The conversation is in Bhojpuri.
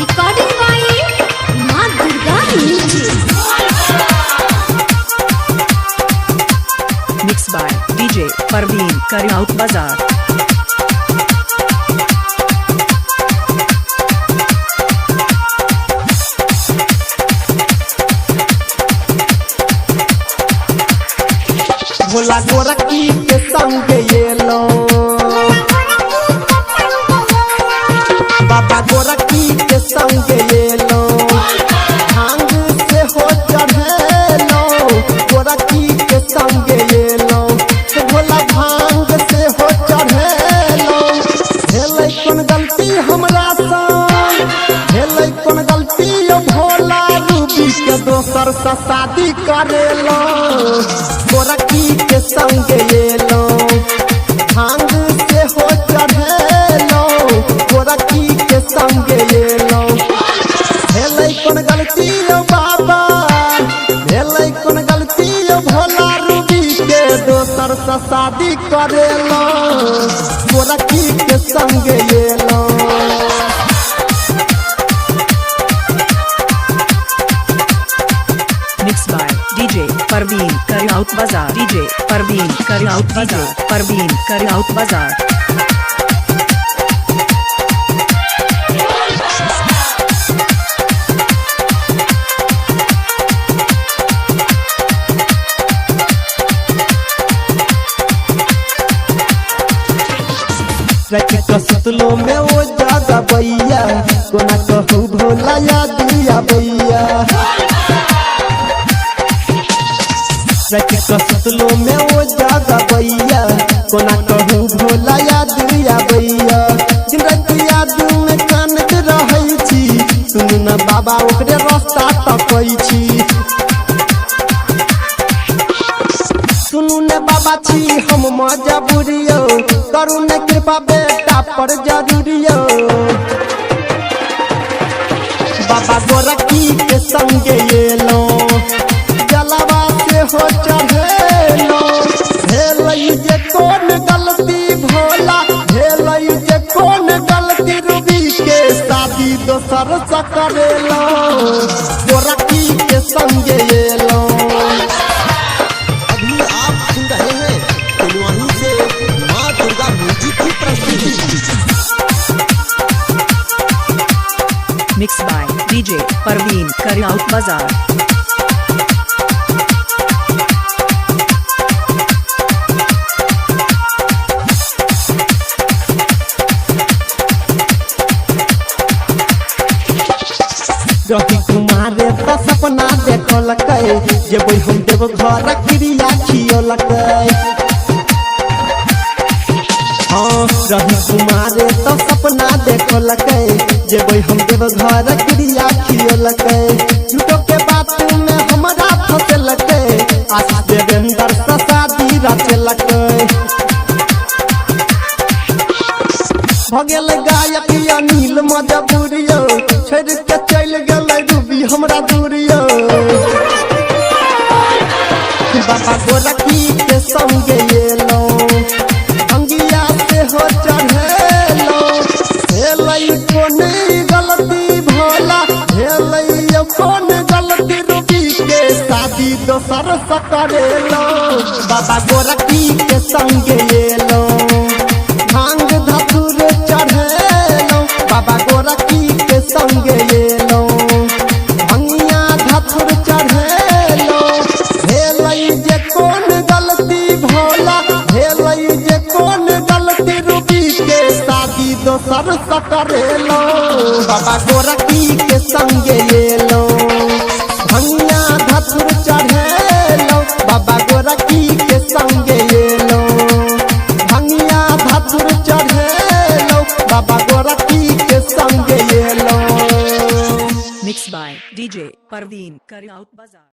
Recording by Ma Durga Music. Mixed by DJ Parveen Karyaut Bazaar. Bhola गोरखी के संग येलो बाबा गोरखी के संग येलो भांग से हो चढ़ेलो गोरखी के संग येलो भोला भांग से हो चढ़ेलो भेलै कोन गलती हमरा संग भेलै कोन गलती यो भोला रूबी के दोसर से शादी करेलो गोरखी के संग येलो भांग से हो चढ़ेलो गोरखी के संग येलो भेलै कोन गलती यो बाबा भेलै कोन गलती यो भोला रूबी के दोसर से शादी करेलो गोरखी के संग yellow Mixed by DJ Parveen Karyaut Bazaar. DJ Parveen Karyaut Bazaar. Parveen Karyaut Bazaar. रच कसुतलो में वो ज्यादा बैया कोना कहू भोला या दिया बैया रच कसुतलो में वो ज्यादा बैया कोना कहू भोला या दिया बैया जिंदगिया दिल में कानत रहै छी सुन न बाबा ओकरे रास्ता तकै छी सुनू ने बाबा छी हम मजबूरियो करू ने कृपा बेटा पर जरूरियो बाबा गोरखी के संग येलो जलवा से हो चढ़ेलो भेलै जे कौन गलती भोला भेलै जे कौन गलती रूबी के शादी दोसर से करेलो गोरखी के संग yellow Mixed by DJ Parveen Karyaut Bazaar. रही कुमारे तो सपना देखलकै जेबै हम देव घर क्रिया खियलकै हाँ रही कुमारे तो सपना देखलकै जेबै हम देव घर क्रिया खियलकै झूठो के बात में हमरा फंसलकै आशीष देवेंद्र से शादी रचलकै भगेल गायक अनिल मजबूरियो छोड़ के चल गेलै रूबी हमरा दूरियो बाबा गोरखी के संग येलो भंगिया से हो चढ़ेलो भेलै कोन गलती भोला भेलै कोन गलती रूबी के शादी दोसर से करेलो बाबा गोरखी के संग येलो भांग धतुर चढ़ेलो बाबा गोरखी के संग येलो भंगिया धतुर चढ़ेलो भेलै जे कौन गलती भोला भेलै जे कौन गलती रूबी के शादी दोसर से करेलो बाबा गोरखी के संग येलो भंगिया धतुर चढ़ेलो बाबा गोरखी के संग येलो भंगिया धतुर चढ़ेलो बाबा गोरखी के संग yellow Mixed by DJ Parveen Karyaut Bazaar.